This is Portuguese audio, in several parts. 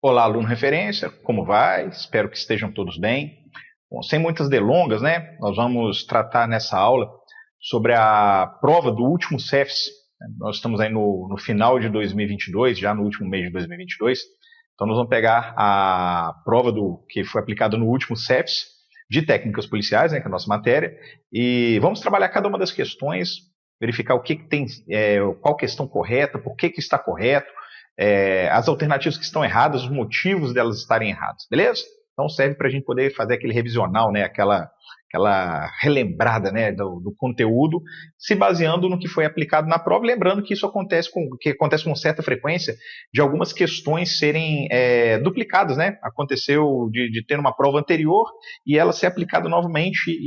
Olá, aluno referência, como vai? Espero que estejam todos bem. Bom, sem muitas delongas, né? Nós vamos tratar nessa aula sobre a prova do último CEFS. Nós estamos aí no final de 2022, já no último mês de 2022. Então, nós vamos pegar a prova que foi aplicada no último CEFS de técnicas policiais, né, que é a nossa matéria, e vamos trabalhar cada uma das questões, verificar o que tem, qual questão correta, por que está correto, as alternativas que estão erradas, os motivos delas estarem erradas, beleza? Então serve para a gente poder fazer aquele revisional, né, aquela relembrada, né, do conteúdo, se baseando no que foi aplicado na prova, lembrando que isso acontece com certa frequência de algumas questões serem duplicadas, né? Aconteceu de ter uma prova anterior e ela ser aplicada novamente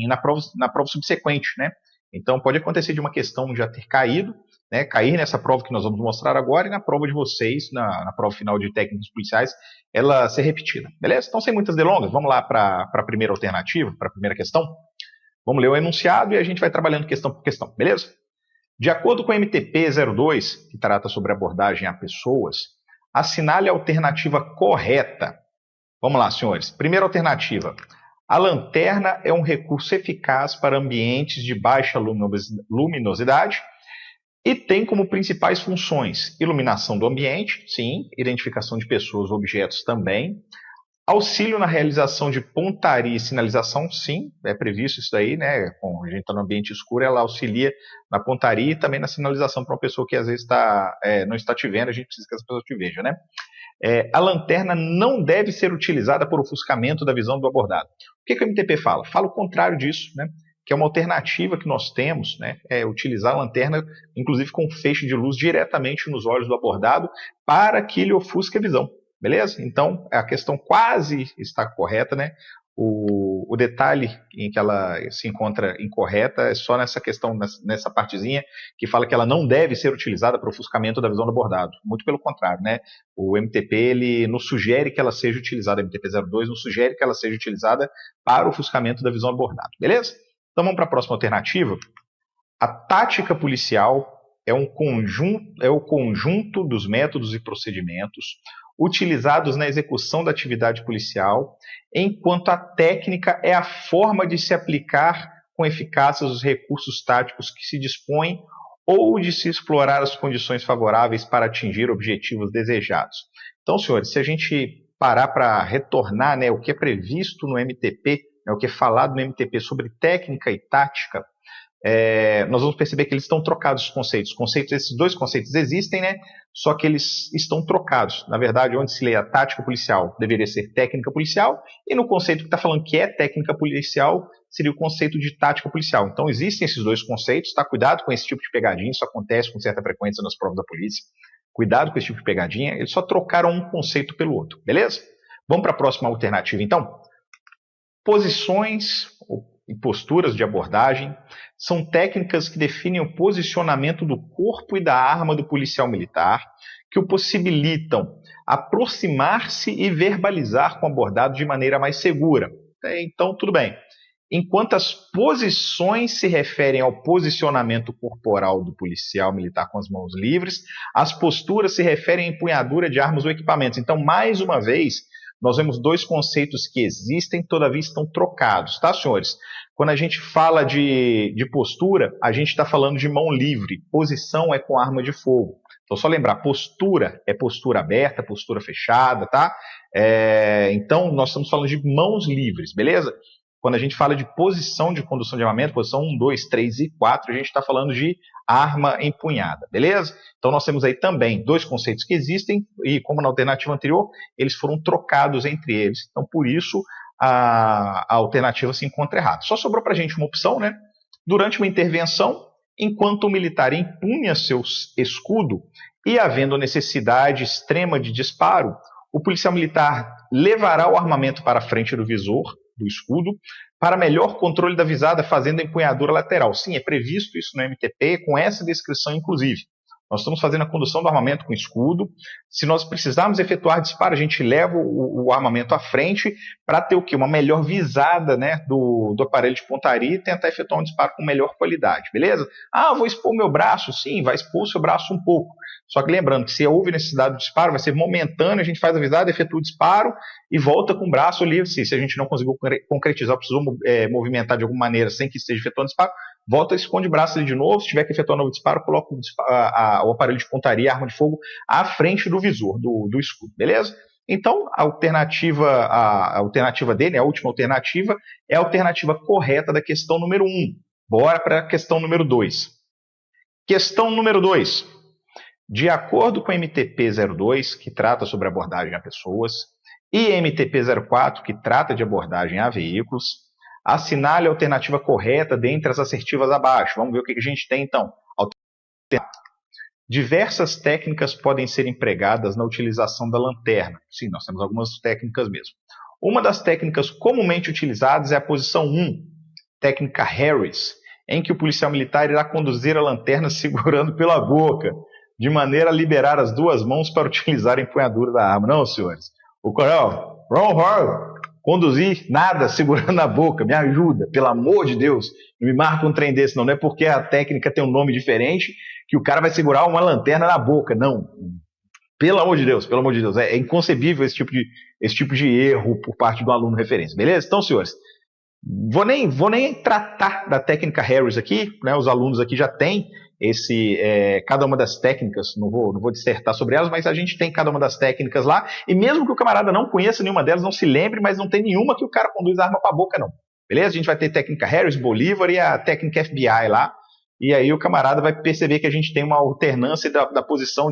na prova subsequente, né? Então pode acontecer de uma questão já ter caído, né, cair nessa prova que nós vamos mostrar agora e na prova de vocês, na prova final de técnicos policiais, ela ser repetida. Beleza? Então, sem muitas delongas, vamos lá para a primeira alternativa, para a primeira questão. Vamos ler o enunciado e a gente vai trabalhando questão por questão, beleza? De acordo com o MTP 02, que trata sobre abordagem a pessoas, assinale a alternativa correta. Vamos lá, senhores. Primeira alternativa. A lanterna é um recurso eficaz para ambientes de baixa luminosidade e tem como principais funções iluminação do ambiente, sim, identificação de pessoas ou objetos também, auxílio na realização de pontaria e sinalização, sim, é previsto isso daí, né? Como a gente está no ambiente escuro, ela auxilia na pontaria e também na sinalização para uma pessoa que às vezes não está te vendo, a gente precisa que essa pessoa te veja, né? A lanterna não deve ser utilizada por ofuscamento da visão do abordado. O que o MTP fala? Fala o contrário disso, né? Que é uma alternativa que nós temos, né, é utilizar a lanterna, inclusive com feixe de luz diretamente nos olhos do abordado, para que ele ofusque a visão, beleza? Então, a questão quase está correta, né? O detalhe em que ela se encontra incorreta é só nessa questão, nessa partezinha, que fala que ela não deve ser utilizada para ofuscamento da visão do abordado. Muito pelo contrário, né? O MTP, ele nos sugere que ela seja utilizada, o MTP 02 nos sugere que ela seja utilizada para o ofuscamento da visão do abordado, beleza? Então vamos para a próxima alternativa. A tática policial é o conjunto dos métodos e procedimentos utilizados na execução da atividade policial, enquanto a técnica é a forma de se aplicar com eficácia os recursos táticos que se dispõem ou de se explorar as condições favoráveis para atingir objetivos desejados. Então, senhores, se a gente parar para retornar, né, o que é previsto no MTP, o que é falado no MTP sobre técnica e tática, nós vamos perceber que eles estão trocados os conceitos. Esses dois conceitos existem, né? Só que eles estão trocados. Na verdade, onde se lê a tática policial, deveria ser técnica policial, e no conceito que está falando que é técnica policial, seria o conceito de tática policial. Então, existem esses dois conceitos, tá? Cuidado com esse tipo de pegadinha, isso acontece com certa frequência nas provas da polícia. Cuidado com esse tipo de pegadinha, eles só trocaram um conceito pelo outro, beleza? Vamos para a próxima alternativa, então? Posições e posturas de abordagem são técnicas que definem o posicionamento do corpo e da arma do policial militar, que o possibilitam aproximar-se e verbalizar com o abordado de maneira mais segura. Então, tudo bem. Enquanto as posições se referem ao posicionamento corporal do policial militar com as mãos livres, as posturas se referem à empunhadura de armas ou equipamentos. Então, mais uma vez, nós vemos dois conceitos que existem, todavia estão trocados, tá, senhores? Quando a gente fala de postura, a gente está falando de mão livre, posição é com arma de fogo. Então, só lembrar, postura é postura aberta, postura fechada, tá? Então, nós estamos falando de mãos livres, beleza? Quando a gente fala de posição de condução de armamento, posição 1, 2, 3 e 4, a gente está falando de arma empunhada, beleza? Então nós temos aí também dois conceitos que existem e, como na alternativa anterior, eles foram trocados entre eles. Então, por isso, a alternativa se encontra errada. Só sobrou para a gente uma opção, né? Durante uma intervenção, enquanto o militar empunha seu escudo e havendo necessidade extrema de disparo, o policial militar levará o armamento para a frente do visor do escudo para melhor controle da visada, fazendo a empunhadura lateral. Sim, é previsto isso no MTP, com essa descrição, inclusive. Nós estamos fazendo a condução do armamento com escudo. Se nós precisarmos efetuar disparo, a gente leva o armamento à frente para ter o quê? Uma melhor visada, né, do aparelho de pontaria e tentar efetuar um disparo com melhor qualidade, beleza? Ah, vou expor o meu braço? Sim, vai expor o seu braço um pouco. Só que lembrando que se houve necessidade de disparo, vai ser momentâneo, a gente faz a visada, efetua o disparo e volta com o braço livre. Se a gente não conseguiu concretizar, precisou movimentar de alguma maneira sem que esteja efetuando disparo, volta e esconde o braço ali de novo. Se tiver que efetuar um novo disparo, coloca o aparelho de pontaria, a arma de fogo, à frente do visor, do escudo, beleza? Então, a alternativa dele, a última alternativa, é a alternativa correta da questão número 1. Bora para a questão número 2. Questão número 2. De acordo com a MTP-02, que trata sobre abordagem a pessoas, e MTP-04, que trata de abordagem a veículos, assinale a alternativa correta dentre as assertivas abaixo. Vamos ver o que a gente tem, então. Diversas técnicas podem ser empregadas na utilização da lanterna. Sim, nós temos algumas técnicas mesmo. Uma das técnicas comumente utilizadas é a posição 1, técnica Harris, em que o policial militar irá conduzir a lanterna segurando pela boca, de maneira a liberar as duas mãos para utilizar a empunhadura da arma. Não, senhores. O coronel, conduzir nada segurando a boca, me ajuda, pelo amor de Deus. Não me marca um trem desse, não é porque a técnica tem um nome diferente que o cara vai segurar uma lanterna na boca, não. Pelo amor de Deus, é inconcebível esse tipo de erro por parte do aluno referência, beleza? Então, senhores, vou nem tratar da técnica Harris aqui, né? Os alunos aqui já têm cada uma das técnicas, não vou dissertar sobre elas, mas a gente tem cada uma das técnicas lá, e mesmo que o camarada não conheça nenhuma delas, não se lembre, mas não tem nenhuma que o cara conduz a arma para a boca, não. Beleza? A gente vai ter técnica Harris, Bolívar e a técnica FBI lá, e aí o camarada vai perceber que a gente tem uma alternância da posição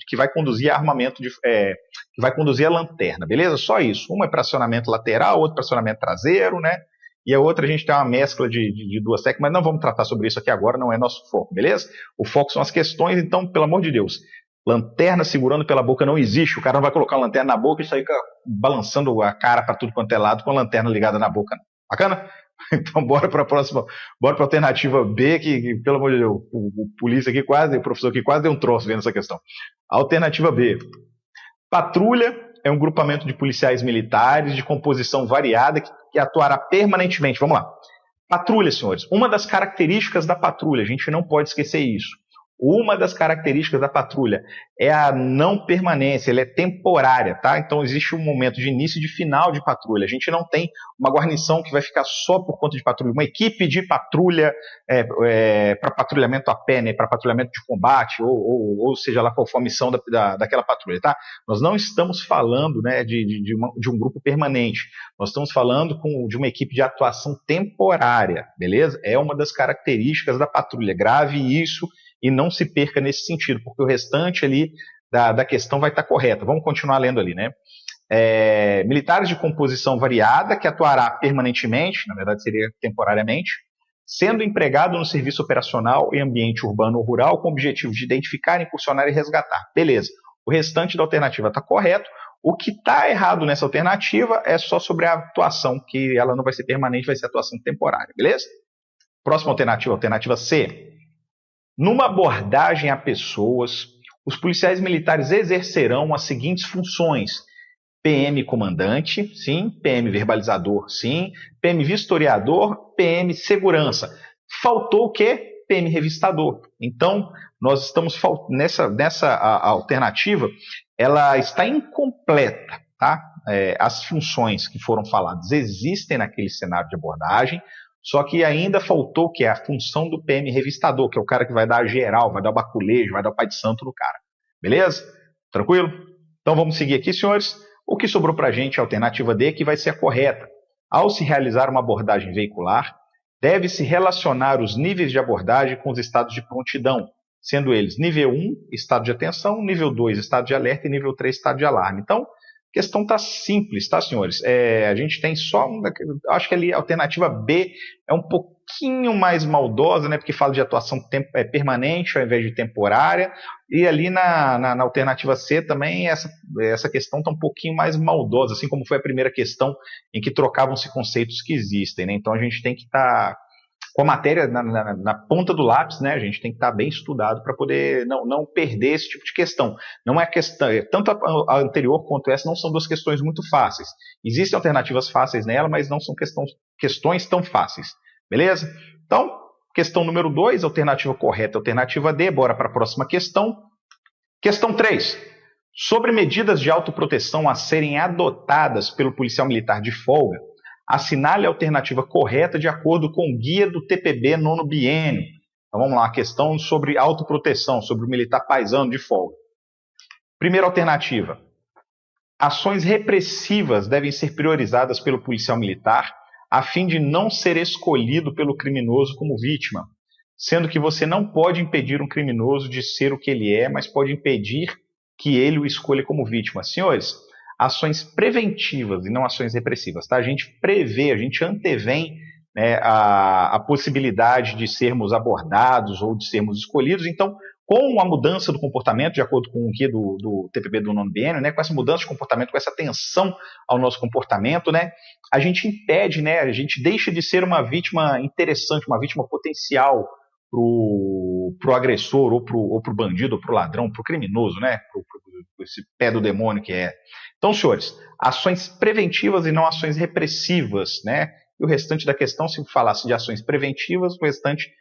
que vai conduzir armamento, que vai conduzir a lanterna, beleza? Só isso. Uma é para acionamento lateral, outra para acionamento traseiro, né? E a outra a gente tem uma mescla de duas técnicas, mas não vamos tratar sobre isso aqui agora, não é nosso foco, beleza? O foco são as questões, então, pelo amor de Deus, lanterna segurando pela boca não existe, o cara não vai colocar a lanterna na boca e sair balançando a cara para tudo quanto é lado com a lanterna ligada na boca, não. Bacana? Então bora para a próxima, bora para a alternativa B, que pelo amor de Deus, o polícia aqui o professor aqui quase deu um troço vendo essa questão. Alternativa B. Patrulha é um grupamento de policiais militares de composição variada que atuará permanentemente. Vamos lá. Patrulha, senhores. Uma das características da patrulha, a gente não pode esquecer isso. Uma das características da patrulha é a não permanência, ela é temporária, tá? Então existe um momento de início e de final de patrulha. A gente não tem uma guarnição que vai ficar só por conta de patrulha, uma equipe de patrulha para patrulhamento a pé, né? Para patrulhamento de combate, ou seja lá qual for a missão daquela patrulha, tá? Nós não estamos falando, né, de um grupo permanente, nós estamos falando de uma equipe de atuação temporária, beleza? É uma das características da patrulha. Grave isso e não se perca nesse sentido, porque o restante ali da questão vai estar correta. Vamos continuar lendo ali, né? Militares de composição variada, que atuará permanentemente, na verdade seria temporariamente, sendo empregado no serviço operacional em ambiente urbano ou rural, com o objetivo de identificar, incursionar e resgatar. Beleza. O restante da alternativa está correto. O que está errado nessa alternativa é só sobre a atuação, que ela não vai ser permanente, vai ser atuação temporária. Beleza? Próxima alternativa, alternativa C. Numa abordagem a pessoas, os policiais militares exercerão as seguintes funções: PM comandante, sim, PM verbalizador, sim, PM vistoriador, PM segurança. Faltou o quê? PM revistador. Então, nós estamos nessa alternativa, ela está incompleta, tá? As funções que foram faladas existem naquele cenário de abordagem, só que ainda faltou o que é a função do PM revistador, que é o cara que vai dar a geral, vai dar o baculejo, vai dar o pai de santo no cara. Beleza? Tranquilo? Então vamos seguir aqui, senhores. O que sobrou para a gente é a alternativa D, que vai ser a correta. Ao se realizar uma abordagem veicular, deve-se relacionar os níveis de abordagem com os estados de prontidão, sendo eles nível 1, estado de atenção, nível 2, estado de alerta e nível 3, estado de alarme. Então, a questão está simples, tá, senhores? A gente tem só, acho que ali a alternativa B é um pouquinho mais maldosa, né? Porque fala de atuação permanente ao invés de temporária. E ali na alternativa C também essa questão está um pouquinho mais maldosa, assim como foi a primeira questão em que trocavam-se conceitos que existem, né? Então a gente tem que estar com a matéria na ponta do lápis, né? A gente tem que estar bem estudado para poder não perder esse tipo de questão. Não é questão, tanto a anterior quanto essa não são duas questões muito fáceis. Existem alternativas fáceis nela, mas não são questões tão fáceis. Beleza? Então, questão número 2, alternativa correta, alternativa D. Bora para a próxima questão. Questão 3. Sobre medidas de autoproteção a serem adotadas pelo policial militar de folga, assinale a alternativa correta de acordo com o guia do TPB nono biênio. Então vamos lá, a questão sobre autoproteção, sobre o militar paisano de folga. Primeira alternativa. Ações repressivas devem ser priorizadas pelo policial militar a fim de não ser escolhido pelo criminoso como vítima, sendo que você não pode impedir um criminoso de ser o que ele é, mas pode impedir que ele o escolha como vítima. Senhores, ações preventivas e não ações repressivas. Tá? A gente prevê, a gente antevém, né, a possibilidade de sermos abordados ou de sermos escolhidos. Então, com a mudança do comportamento, de acordo com o guia do TPB do nono biênio, né, com essa mudança de comportamento, com essa atenção ao nosso comportamento, né, a gente impede, né, a gente deixa de ser uma vítima interessante, uma vítima potencial para o agressor, ou para o bandido, ou para o ladrão, para o criminoso, né, para esse pé do demônio que é. Então, senhores, ações preventivas e não ações repressivas, né? E o restante da questão, se falasse de ações preventivas, o restante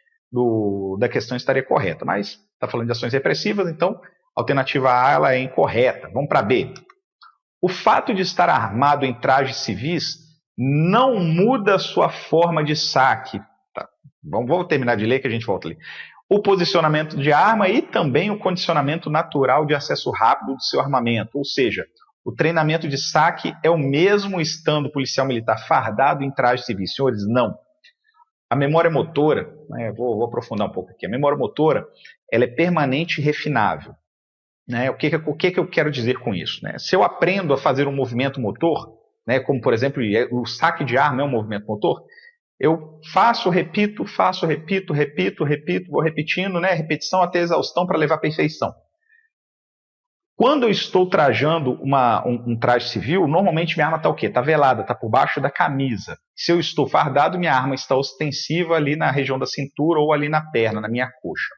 da questão estaria correta. Mas está falando de ações repressivas, então a alternativa A ela é incorreta. Vamos para B. O fato de estar armado em trajes civis não muda a sua forma de saque. Tá. Vamos terminar de ler que a gente volta ali. O posicionamento de arma e também o condicionamento natural de acesso rápido do seu armamento, ou seja, o treinamento de saque é o mesmo estando o policial militar fardado em traje civil. Senhores, não. A memória motora, né, vou aprofundar um pouco aqui, a memória motora ela é permanente e refinável. Né? O que eu quero dizer com isso? Né? Se eu aprendo a fazer um movimento motor, né, como por exemplo o saque de arma é um movimento motor, eu faço, repito, vou repetindo, né, repetição até exaustão para levar à perfeição. Quando eu estou trajando um traje civil, normalmente minha arma está o quê? Está velada, está por baixo da camisa. Se eu estou fardado, minha arma está ostensiva ali na região da cintura ou ali na perna, na minha coxa.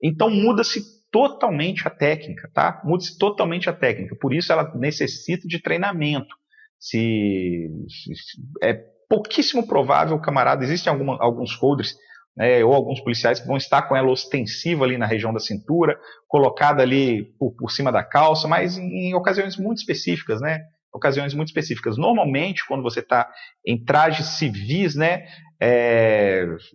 Então muda-se totalmente a técnica, tá? Muda-se totalmente a técnica. Por isso ela necessita de treinamento. É pouquíssimo provável, camarada, existem alguns holders, né, ou alguns policiais que vão estar com ela ostensiva ali na região da cintura, colocada ali por cima da calça, mas em ocasiões muito específicas, né? Ocasiões muito específicas. Normalmente, quando você está em trajes civis, né,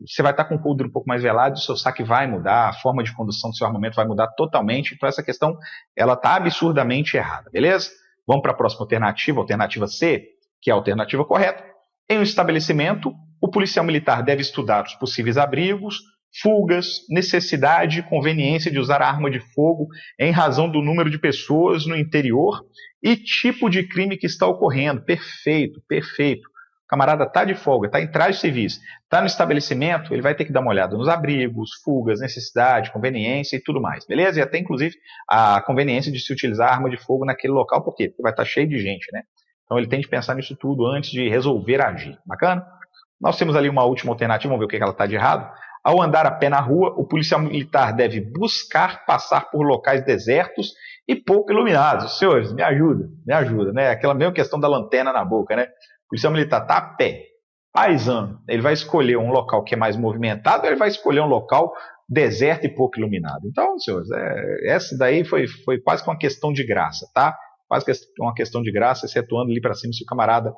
você vai estar com o holder um pouco mais velado, o seu saque vai mudar, a forma de condução do seu armamento vai mudar totalmente. Então essa questão ela está absurdamente errada, beleza? Vamos para a próxima alternativa, alternativa C, que é a alternativa correta. Em um estabelecimento, o policial militar deve estudar os possíveis abrigos, fugas, necessidade e conveniência de usar a arma de fogo em razão do número de pessoas no interior e tipo de crime que está ocorrendo. Perfeito, perfeito. O camarada está de folga, está em trajes civis, está no estabelecimento, ele vai ter que dar uma olhada nos abrigos, fugas, necessidade, conveniência e tudo mais, beleza? E até, inclusive, a conveniência de se utilizar a arma de fogo naquele local, por quê? Porque vai estar cheio de gente, né? Então ele tem que pensar nisso tudo antes de resolver agir. Bacana? Nós temos ali uma última alternativa, vamos ver o que ela está de errado. Ao andar a pé na rua, o policial militar deve buscar passar por locais desertos e pouco iluminados. Senhores, me ajuda, né? Aquela mesma questão da lanterna na boca, né? O policial militar está a pé, paisano, ele vai escolher um local que é mais movimentado ou ele vai escolher um local deserto e pouco iluminado? Então, senhores, essa daí foi quase que uma questão de graça, tá? Quase que uma questão de graça, excetuando ali para cima se o camarada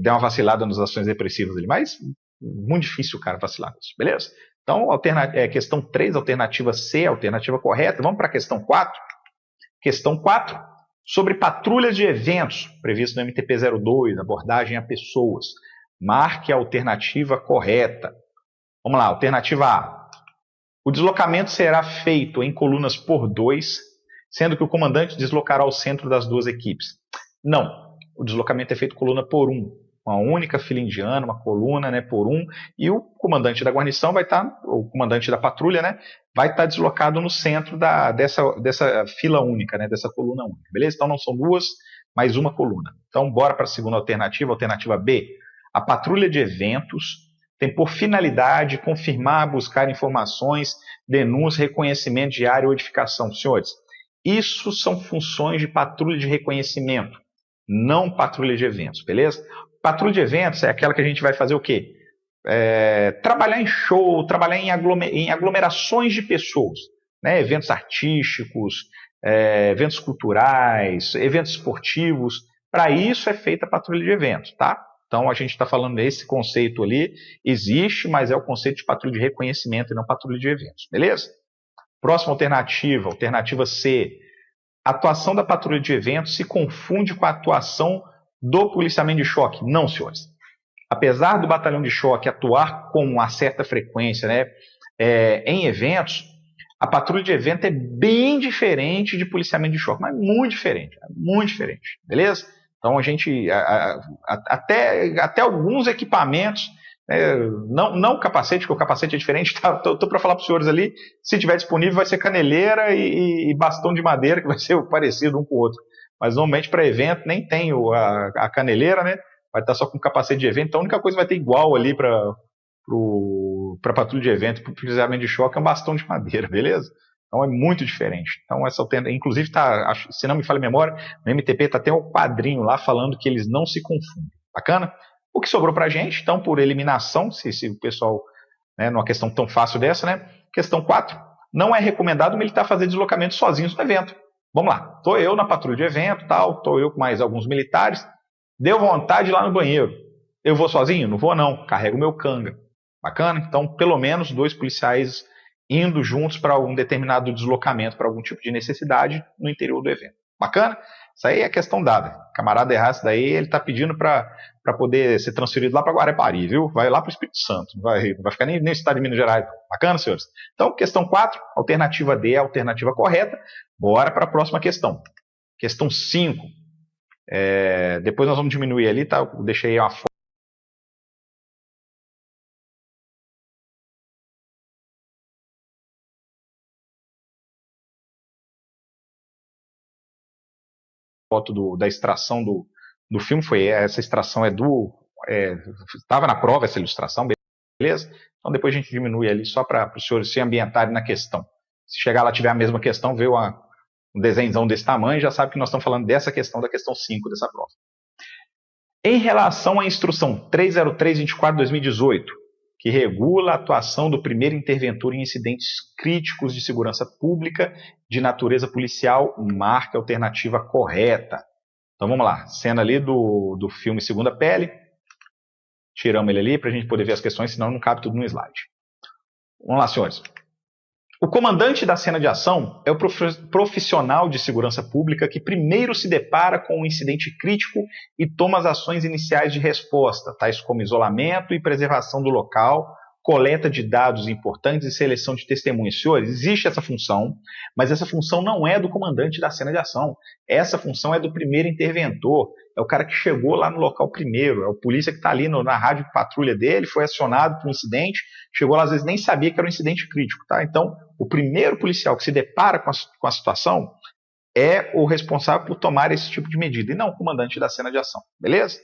der uma vacilada nas ações repressivas ali. Mas muito difícil o cara vacilar nisso, beleza? Então, questão 3, alternativa C, alternativa correta. Vamos para a questão 4. Questão 4, sobre patrulhas de eventos, previsto no MTP-02, abordagem a pessoas. Marque a alternativa correta. Vamos lá, alternativa A. O deslocamento será feito em colunas por 2, sendo que o comandante deslocará ao centro das duas equipes. Não, o deslocamento é feito coluna por 1. Uma única fila indiana, uma coluna, né, por 1, e o comandante da guarnição vai estar, o comandante da patrulha, né, vai estar deslocado no centro dessa fila única, né, dessa coluna única, beleza? Então não são duas, mas uma coluna. Então bora para a segunda alternativa, alternativa B. A patrulha de eventos tem por finalidade confirmar, buscar informações, denúncia, reconhecimento de área ou edificação. Senhores, isso são funções de patrulha de reconhecimento, não patrulha de eventos, beleza? Patrulha de eventos é aquela que a gente vai fazer o quê? Trabalhar em show, trabalhar em aglomerações de pessoas, né? Eventos artísticos, eventos culturais, eventos esportivos. Para isso é feita a patrulha de eventos, tá? Então a gente está falando desse conceito ali, existe, mas é o conceito de patrulha de reconhecimento e não patrulha de eventos, beleza? Próxima alternativa, alternativa C. A atuação da patrulha de eventos se confunde com a atuação do policiamento de choque. Não, senhores. Apesar do batalhão de choque atuar com uma certa frequência, né, em eventos, a patrulha de evento é bem diferente de policiamento de choque, mas muito diferente, beleza? Então a gente, até alguns equipamentos, não o capacete, porque o capacete é diferente, estou para falar para os senhores ali, se tiver disponível vai ser caneleira e bastão de madeira, que vai ser parecido um com o outro. Mas normalmente para evento nem tem a caneleira, né? Vai estar só com capacete de evento, então a única coisa que vai ter igual ali para patrulha de evento, para o policiamento de choque, é um bastão de madeira, beleza? Então é muito diferente. Então essa alternativa, inclusive se não me falha a memória, no MTP está até um quadrinho lá falando que eles não se confundem. Bacana? O que sobrou para a gente, então, por eliminação, se o pessoal, né, numa questão tão fácil dessa, né? Questão 4, não é recomendado o militar fazer deslocamento sozinhos no evento. Vamos lá, estou eu na patrulha de evento, estou eu com mais alguns militares, deu vontade de ir lá no banheiro. Eu vou sozinho? Não vou não, carrego o meu canga. Bacana? Então, pelo menos 2 policiais indo juntos para algum determinado deslocamento, para algum tipo de necessidade no interior do evento. Bacana? Isso aí é questão dada. O camarada errar isso daí, ele está pedindo para poder ser transferido lá para Guarapari, viu? Vai lá para o Espírito Santo, não vai ficar nem no estado de Minas Gerais. Bacana, senhores? Então, questão 4, alternativa D é a alternativa correta. Bora para a próxima questão. Questão 5. Depois nós vamos diminuir ali, tá? Eu deixei uma foto da extração do filme, essa extração estava na prova essa ilustração, beleza? Então depois a gente diminui ali só para os senhores se ambientarem na questão. Se chegar lá tiver a mesma questão, ver um desenhozão desse tamanho, já sabe que nós estamos falando dessa questão, da questão 5 dessa prova. Em relação à instrução 303/24/2018, que regula a atuação do primeiro interventor em incidentes críticos de segurança pública de natureza policial, marca a alternativa correta. Então vamos lá, cena ali do filme Segunda Pele, tiramos ele ali para a gente poder ver as questões, senão não cabe tudo no slide. Vamos lá, senhores. O comandante da cena de ação é o profissional de segurança pública que primeiro se depara com um incidente crítico e toma as ações iniciais de resposta, tais como isolamento e preservação do local, coleta de dados importantes e seleção de testemunhas. Senhores, existe essa função, mas essa função não é do comandante da cena de ação. Essa função é do primeiro interventor, é o cara que chegou lá no local primeiro, é o polícia que está ali na rádio de patrulha dele, foi acionado para um incidente, chegou lá, às vezes nem sabia que era um incidente crítico, tá? Então, o primeiro policial que se depara com a situação é o responsável por tomar esse tipo de medida, e não o comandante da cena de ação, beleza?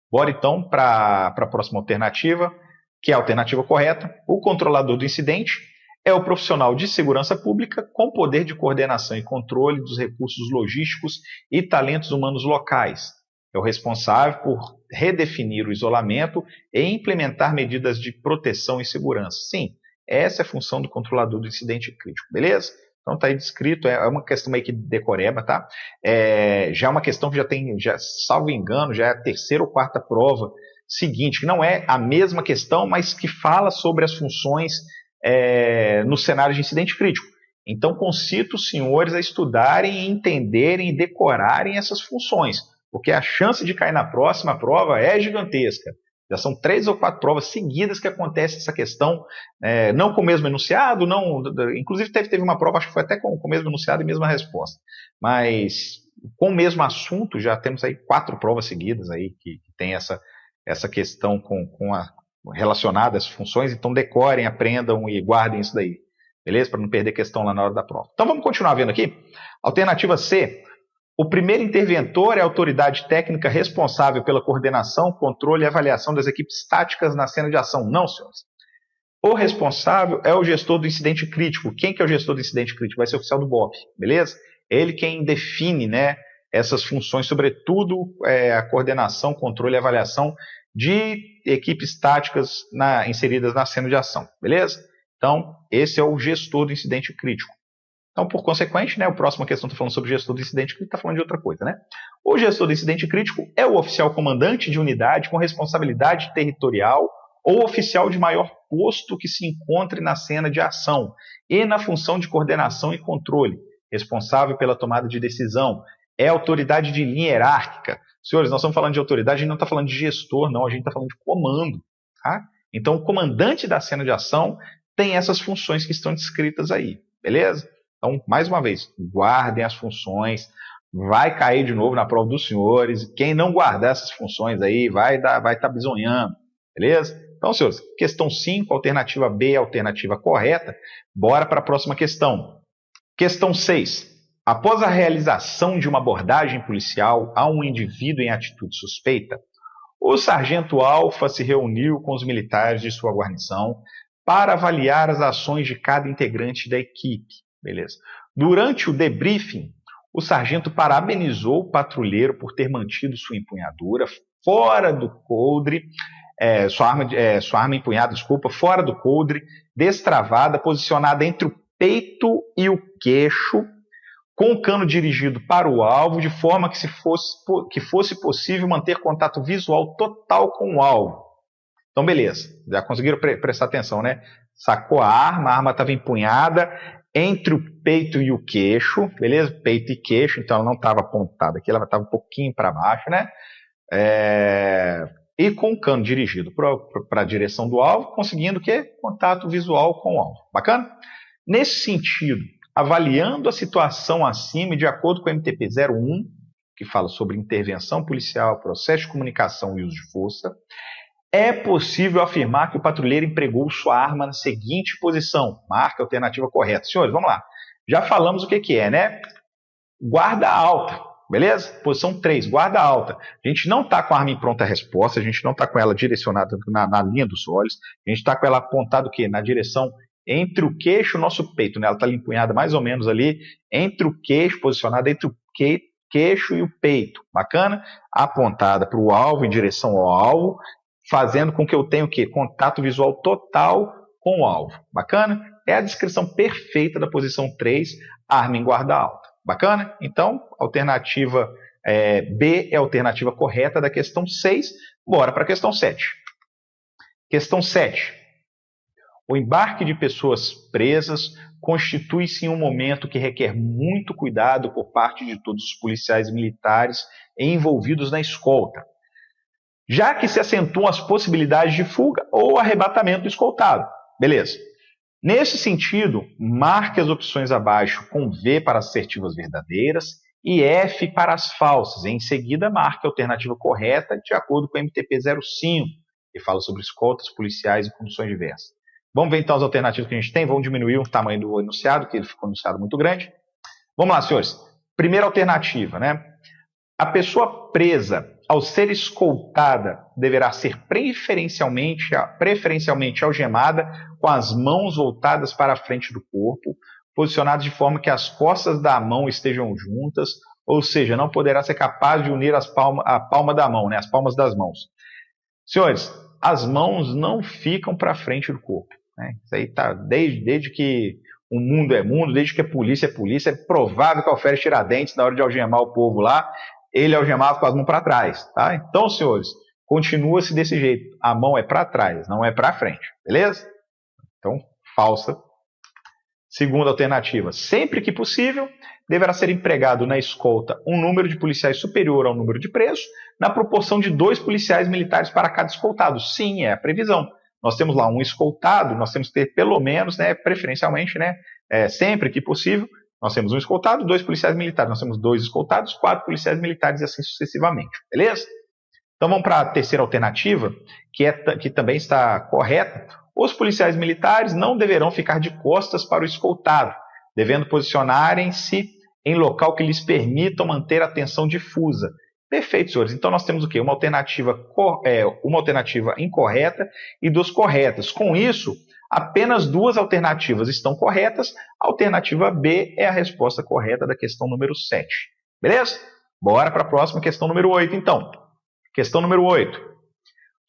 Bora então para a próxima alternativa, que é a alternativa correta. O controlador do incidente é o profissional de segurança pública com poder de coordenação e controle dos recursos logísticos e talentos humanos locais. É o responsável por redefinir o isolamento e implementar medidas de proteção e segurança. Sim, essa é a função do controlador do incidente crítico, beleza? Então está aí descrito, é uma questão meio que decoreba, tá? Já é uma questão que salvo engano, já é a terceira ou quarta prova seguinte, que não é a mesma questão, mas que fala sobre as funções no cenário de incidente crítico. Então concito os senhores a estudarem, entenderem e decorarem essas funções, porque a chance de cair na próxima prova é gigantesca. Já são 3 ou 4 provas seguidas que acontece essa questão, não com o mesmo enunciado, inclusive teve uma prova, acho que foi até com o mesmo enunciado e mesma resposta, mas com o mesmo assunto já temos aí 4 provas seguidas aí que tem essa questão relacionada às funções, então decorem, aprendam e guardem isso daí, beleza? Para não perder questão lá na hora da prova. Então vamos continuar vendo aqui. Alternativa C. O primeiro interventor é a autoridade técnica responsável pela coordenação, controle e avaliação das equipes táticas na cena de ação. Não, senhores. O responsável é o gestor do incidente crítico. Quem que é o gestor do incidente crítico? Vai ser o oficial do BOP, beleza? Ele quem define, né, essas funções, sobretudo a coordenação, controle e avaliação de equipes táticas inseridas na cena de ação, beleza? Então, esse é o gestor do incidente crítico. Então, por consequente, né, a próxima questão está falando sobre o gestor do incidente crítico, está falando de outra coisa, né? O gestor do incidente crítico é o oficial comandante de unidade com responsabilidade territorial ou oficial de maior posto que se encontre na cena de ação e na função de coordenação e controle, responsável pela tomada de decisão, é autoridade de linha hierárquica. Senhores, nós estamos falando de autoridade, a gente não está falando de gestor, não, a gente está falando de comando, tá? Então, o comandante da cena de ação tem essas funções que estão descritas aí, beleza? Então, mais uma vez, guardem as funções, vai cair de novo na prova dos senhores, quem não guardar essas funções aí vai estar bisonhando, beleza? Então, senhores, questão 5, alternativa B, alternativa correta. Bora para a próxima questão. Questão 6. Após a realização de uma abordagem policial a um indivíduo em atitude suspeita, o sargento Alfa se reuniu com os militares de sua guarnição para avaliar as ações de cada integrante da equipe. Beleza. Durante o debriefing, o sargento parabenizou o patrulheiro por ter mantido sua empunhadura fora do coldre, sua arma empunhada, fora do coldre, destravada, posicionada entre o peito e o queixo, com o cano dirigido para o alvo, de forma que fosse possível manter contato visual total com o alvo. Então, beleza. Já conseguiram prestar atenção, né? Sacou a arma estava empunhada entre o peito e o queixo, beleza? Peito e queixo, então ela não estava apontada aqui, ela estava um pouquinho para baixo, né? E com o cano dirigido para a direção do alvo, conseguindo o quê? Contato visual com o alvo. Bacana? Nesse sentido, avaliando a situação acima e de acordo com o MTP 01, que fala sobre intervenção policial, processo de comunicação e uso de força, é possível afirmar que o patrulheiro empregou sua arma na seguinte posição. Marca a alternativa correta. Senhores, vamos lá. Já falamos o que é, né? Guarda alta, beleza? Posição 3, guarda alta. A gente não está com a arma em pronta resposta, a gente não está com ela direcionada na linha dos olhos, a gente está com ela apontada o quê? Na direção entre o queixo e o nosso peito, né? Ela está empunhada mais ou menos ali entre o queixo, posicionada entre o queixo e o peito. Bacana? Apontada para o alvo, em direção ao alvo, fazendo com que eu tenha o quê? Contato visual total com o alvo. Bacana? É a descrição perfeita da posição 3, arma em guarda alta. Bacana? Então, alternativa B é a alternativa correta da questão 6. Bora para a questão 7. Questão 7. O embarque de pessoas presas constitui-se em um momento que requer muito cuidado por parte de todos os policiais militares envolvidos na escolta, já que se acentuam as possibilidades de fuga ou arrebatamento do escoltado. Beleza. Nesse sentido, marque as opções abaixo com V para as assertivas verdadeiras e F para as falsas. Em seguida, marque a alternativa correta de acordo com o MTP 05, que fala sobre escoltas policiais em condições diversas. Vamos ver então as alternativas que a gente tem. Vamos diminuir o tamanho do enunciado, que ele ficou enunciado muito grande. Vamos lá, senhores. Primeira alternativa, né? A pessoa presa, ao ser escoltada, deverá ser preferencialmente algemada com as mãos voltadas para a frente do corpo, posicionadas de forma que as costas da mão estejam juntas, ou seja, não poderá ser capaz de unir a palma da mão, né, as palmas das mãos. Senhores, as mãos não ficam para frente do corpo. Né? Isso aí tá desde que o mundo é mundo, desde que a polícia é polícia, é provável que o Alferes Tiradentes, na hora de algemar o povo lá, ele algemava com as mãos para trás. Tá? Então, senhores, continua-se desse jeito. A mão é para trás, não é para frente. Beleza? Então, falsa. Segunda alternativa. Sempre que possível, deverá ser empregado na escolta um número de policiais superior ao número de presos, na proporção de 2 policiais militares para cada escoltado. Sim, é a previsão. Nós temos lá um escoltado, nós temos que ter pelo menos, né, preferencialmente, né, sempre que possível, nós temos um escoltado, 2 policiais militares. Nós temos 2 escoltados, 4 policiais militares e assim sucessivamente. Beleza? Então vamos para a terceira alternativa, que também está correta. Os policiais militares não deverão ficar de costas para o escoltado, devendo posicionarem-se em local que lhes permitam manter a atenção difusa. Perfeito, senhores. Então nós temos o quê? Uma alternativa incorreta e duas corretas. Com isso, apenas duas alternativas estão corretas. A alternativa B é a resposta correta da questão número 7. Beleza? Bora para a próxima questão número 8, então. Questão número 8.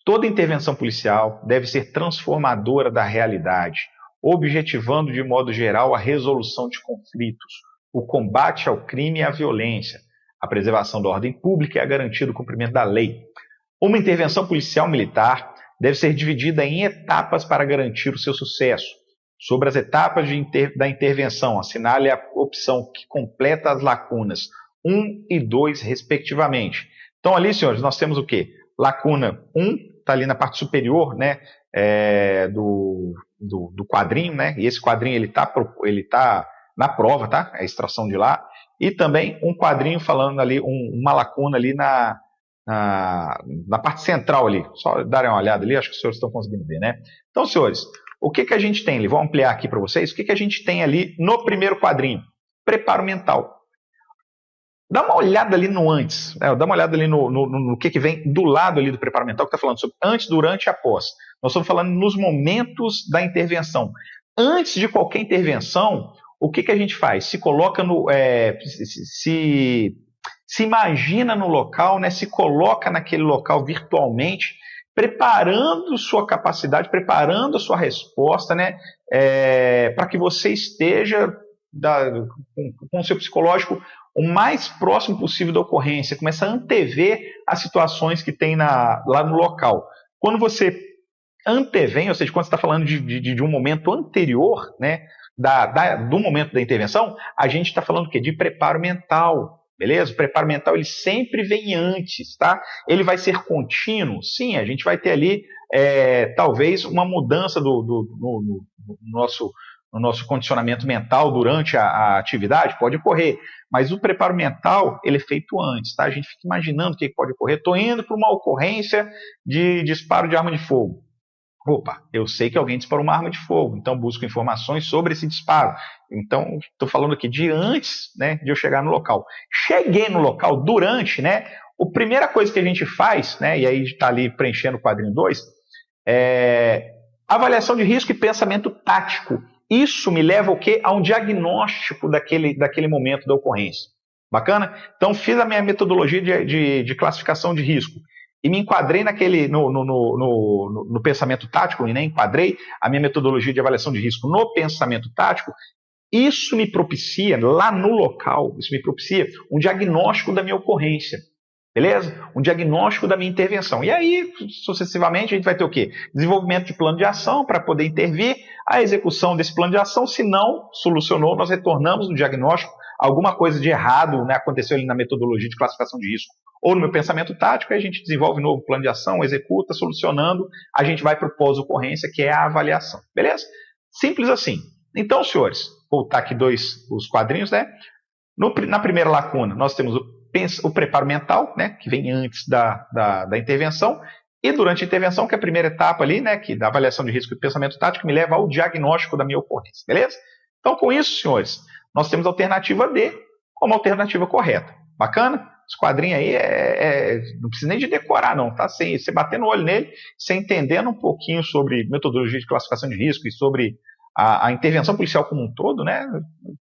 Toda intervenção policial deve ser transformadora da realidade, objetivando de modo geral a resolução de conflitos, o combate ao crime e à violência, a preservação da ordem pública e a garantia do cumprimento da lei. Uma intervenção policial militar deve ser dividida em etapas para garantir o seu sucesso. Sobre as etapas da intervenção, assinale a opção que completa as lacunas 1 e 2, respectivamente. Então, ali, senhores, nós temos o quê? Lacuna 1, está ali na parte superior, né, do quadrinho, né? E esse quadrinho ele tá na prova, tá? A extração de lá. E também um quadrinho falando ali, uma lacuna ali na parte central ali. Só darem uma olhada ali, acho que os senhores estão conseguindo ver, né? Então, senhores, o que a gente tem ali? Vou ampliar aqui para vocês. O que a gente tem ali no primeiro quadrinho? Preparo mental. Dá uma olhada ali no antes, né? Dá uma olhada ali no que vem do lado ali do preparo mental, que está falando sobre antes, durante e após. Nós estamos falando nos momentos da intervenção. Antes de qualquer intervenção, o que a gente faz? Se coloca se imagina no local, né? Se coloca naquele local virtualmente, preparando sua capacidade, preparando a sua resposta, né? Para que você esteja com o seu psicológico o mais próximo possível da ocorrência, começa a antever as situações que tem lá no local. Quando você antevém, ou seja, quando você está falando de um momento anterior, né, do momento da intervenção, a gente está falando o quê? De preparo mental, beleza? O preparo mental ele sempre vem antes, tá? Ele vai ser contínuo? Sim, a gente vai ter ali talvez uma mudança no nosso condicionamento mental durante a atividade, pode ocorrer. Mas o preparo mental, ele é feito antes, tá? A gente fica imaginando o que pode ocorrer. Estou indo para uma ocorrência de disparo de arma de fogo. Opa, eu sei que alguém disparou uma arma de fogo, então busco informações sobre esse disparo. Então, estou falando aqui de antes, né, de eu chegar no local. Cheguei no local durante, né? A primeira coisa que a gente faz, né, e aí está ali preenchendo o quadrinho 2, avaliação de risco e pensamento tático. Isso me leva o quê? A um diagnóstico daquele momento da ocorrência. Bacana? Então, fiz a minha metodologia de classificação de risco e me enquadrei no pensamento tático, e nem enquadrei a minha metodologia de avaliação de risco no pensamento tático. Isso me propicia, lá no local, isso me propicia um diagnóstico da minha ocorrência. Beleza? Um diagnóstico da minha intervenção. E aí, sucessivamente, a gente vai ter o quê? Desenvolvimento de plano de ação para poder intervir, a execução desse plano de ação. Se não solucionou, nós retornamos no diagnóstico. Alguma coisa de errado, né, aconteceu ali na metodologia de classificação de risco ou no meu pensamento tático, aí a gente desenvolve um novo plano de ação, executa, solucionando, a gente vai para o pós-ocorrência, que é a avaliação. Beleza? Simples assim. Então, senhores, voltar aqui os quadrinhos, né? Na primeira lacuna, nós temos o preparo mental, né, que vem antes da intervenção, e durante a intervenção, que é a primeira etapa ali, né, que da avaliação de risco e pensamento tático, me leva ao diagnóstico da minha ocorrência, beleza? Então, com isso, senhores, nós temos a alternativa D como alternativa correta. Bacana? Esse quadrinho aí não precisa nem de decorar, não, tá? Você batendo o olho nele, você entendendo um pouquinho sobre metodologia de classificação de risco e sobre a intervenção policial como um todo, né?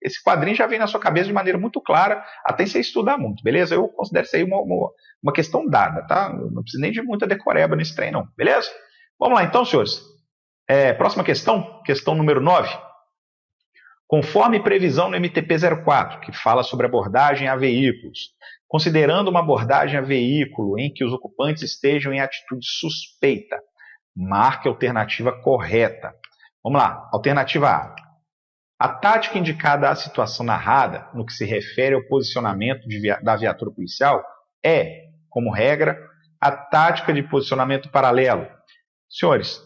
Esse quadrinho já vem na sua cabeça de maneira muito clara, até sem estudar muito, beleza? Eu considero isso aí uma questão dada, tá? Não precisa nem de muita decoreba nesse trem, não, beleza? Vamos lá então, senhores. Próxima questão, questão número 9. Conforme previsão no MTP-04, que fala sobre abordagem a veículos, considerando uma abordagem a veículo em que os ocupantes estejam em atitude suspeita, marque a alternativa correta. Vamos lá, alternativa A. A tática indicada à situação narrada, no que se refere ao posicionamento da viatura policial, é, como regra, a tática de posicionamento paralelo. Senhores,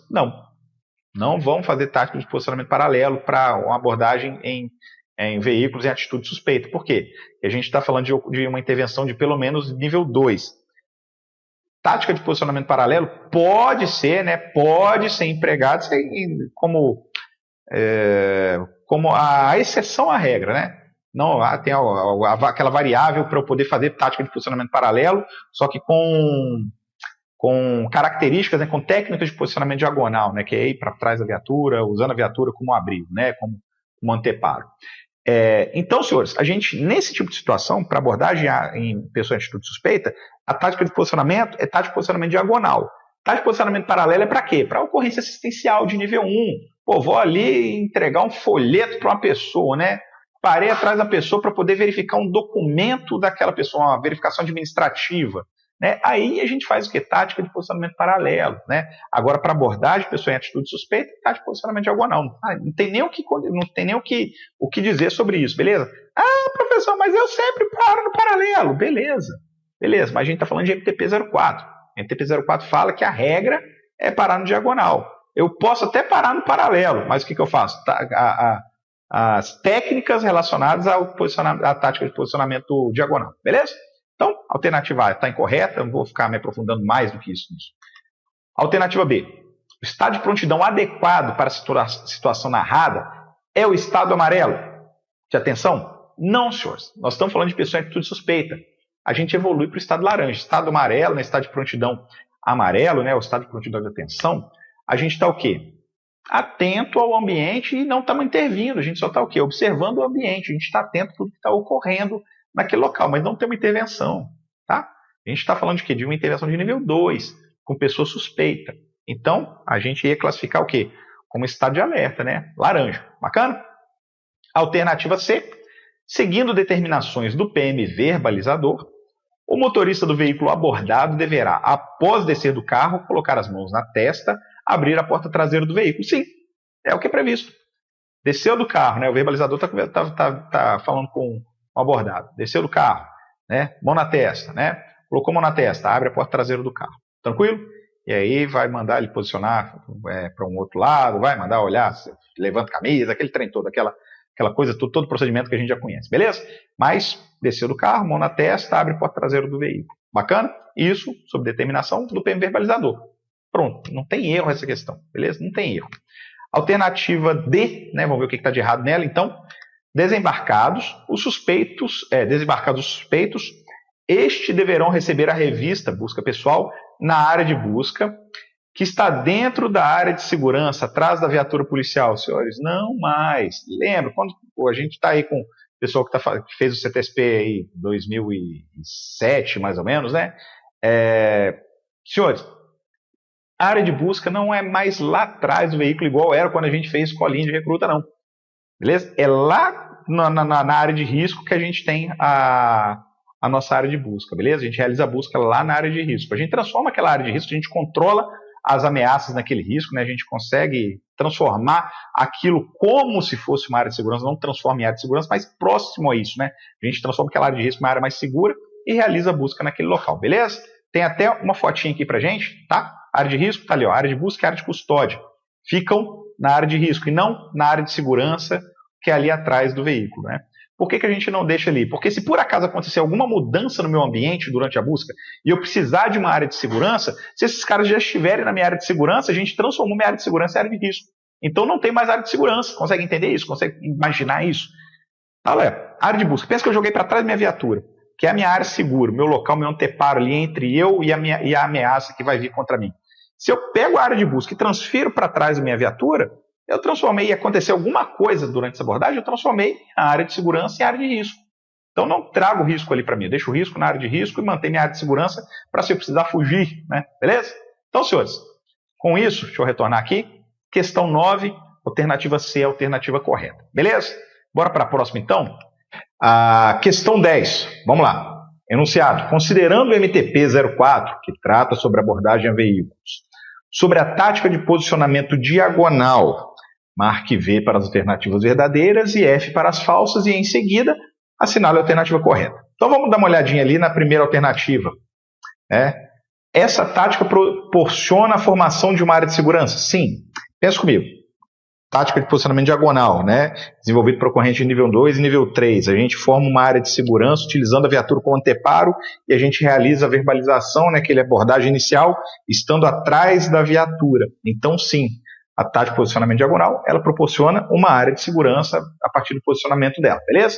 não vão fazer tática de posicionamento paralelo para uma abordagem em veículos em atitude suspeita. Por quê? Porque a gente está falando de uma intervenção de pelo menos nível 2. Tática de posicionamento paralelo pode ser empregada como a exceção à regra, né? Não, tem aquela variável para eu poder fazer tática de posicionamento paralelo, só que com características, né, com técnicas de posicionamento diagonal, né, que é ir para trás da viatura, usando a viatura como abrigo, né, como anteparo. Então, senhores, a gente, nesse tipo de situação, para abordagem em pessoa em atitude suspeita, a tática de posicionamento é tática de posicionamento diagonal. Tática de posicionamento paralelo é para quê? Para ocorrência assistencial de nível 1. Pô, vou ali entregar um folheto para uma pessoa, né? Parei atrás da pessoa para poder verificar um documento daquela pessoa, uma verificação administrativa. Né? Aí a gente faz o quê? Tática de posicionamento paralelo. Né? Agora, para abordagem, pessoa em atitude suspeita, tática de posicionamento diagonal. Não tem nem o que dizer sobre isso, beleza? Ah, professor, mas eu sempre paro no paralelo. Beleza, mas a gente está falando de MTP-04. MTP-04 fala que a regra é parar no diagonal. Eu posso até parar no paralelo, mas o que eu faço? As técnicas relacionadas à tática de posicionamento diagonal, beleza? Então, a alternativa A está incorreta, não vou ficar me aprofundando mais do que isso. Alternativa B, o estado de prontidão adequado para a situação narrada é o estado amarelo. De atenção? Não, senhores. Nós estamos falando de pessoa em atitude suspeita. A gente evolui para o estado laranja. Estado amarelo, né, estado de prontidão amarelo, né, o estado de prontidão de atenção, a gente está o quê? Atento ao ambiente e não estamos intervindo. A gente só está o quê? Observando o ambiente. A gente está atento a tudo que está ocorrendo naquele local, mas não tem uma intervenção. Tá? A gente está falando de quê? De uma intervenção de nível 2, com pessoa suspeita. Então, a gente ia classificar o quê? Como estado de alerta, né? Laranja. Bacana? Alternativa C. Seguindo determinações do PM verbalizador, o motorista do veículo abordado deverá, após descer do carro, colocar as mãos na testa, abrir a porta traseira do veículo. Sim, é o que é previsto. Desceu do carro, né? O verbalizador está falando com o abordado. Desceu do carro, né? Mão na testa, né? Colocou a mão na testa, abre a porta traseira do carro. Tranquilo? E aí vai mandar ele posicionar para um outro lado, vai mandar olhar, levanta a camisa, aquele trem todo, aquela coisa, todo o procedimento que a gente já conhece, beleza? Mas desceu do carro, mão na testa, abre a porta traseira do veículo. Bacana? Isso sob determinação do PM verbalizador. Pronto, não tem erro essa questão, beleza? Não tem erro. Alternativa D, né? Vamos ver o que está de errado nela. Então, desembarcados os suspeitos, estes deverão receber a revista Busca Pessoal na área de busca, que está dentro da área de segurança, atrás da viatura policial, senhores. Não mais. Lembra, quando a gente está aí com o pessoal que fez o CTSP aí 2007, mais ou menos, né? Senhores, a área de busca não é mais lá atrás do veículo, igual era quando a gente fez escolinha de recruta, não. Beleza? É lá na área de risco que a gente tem a nossa área de busca, beleza? A gente realiza a busca lá na área de risco. A gente transforma aquela área de risco, a gente controla as ameaças naquele risco, né? A gente consegue transformar aquilo como se fosse uma área de segurança, não transforma em área de segurança, mas próximo a isso, né? A gente transforma aquela área de risco em uma área mais segura e realiza a busca naquele local, beleza? Tem até uma fotinha aqui pra gente, tá? A área de risco tá ali, ó, área de busca e área de custódia. Ficam na área de risco e não na área de segurança, que é ali atrás do veículo, né? Por que a gente não deixa ali? Porque se por acaso acontecer alguma mudança no meu ambiente durante a busca e eu precisar de uma área de segurança, se esses caras já estiverem na minha área de segurança, a gente transformou minha área de segurança em área de risco. Então não tem mais área de segurança. Consegue entender isso? Consegue imaginar isso? Olha, área de busca. Pensa que eu joguei para trás da minha viatura, que é a minha área segura, meu local, meu anteparo ali entre eu e a ameaça que vai vir contra mim. Se eu pego a área de busca e transfiro para trás da minha viatura, eu transformei, e acontecer alguma coisa durante essa abordagem, eu transformei a área de segurança em área de risco. Então não trago risco ali para mim, eu deixo o risco na área de risco e mantenho minha área de segurança para se eu precisar fugir, né? Beleza? Então, senhores, com isso, deixa eu retornar aqui. Questão 9, alternativa C é a alternativa correta. Beleza? Bora para a próxima, então? A questão 10, vamos lá. Enunciado. Considerando o MTP-04, que trata sobre abordagem a veículos, sobre a tática de posicionamento diagonal, marque V para as alternativas verdadeiras e F para as falsas e, em seguida, assinale a alternativa correta. Então, vamos dar uma olhadinha ali na primeira alternativa. Essa tática proporciona a formação de uma área de segurança? Sim. Pensa comigo. Tática de posicionamento diagonal, né? Desenvolvido por ocorrente de nível 2 e nível 3. A gente forma uma área de segurança utilizando a viatura como anteparo e a gente realiza a verbalização, né, aquela abordagem inicial, estando atrás da viatura. Então, sim, a tática de posicionamento diagonal, ela proporciona uma área de segurança a partir do posicionamento dela, beleza?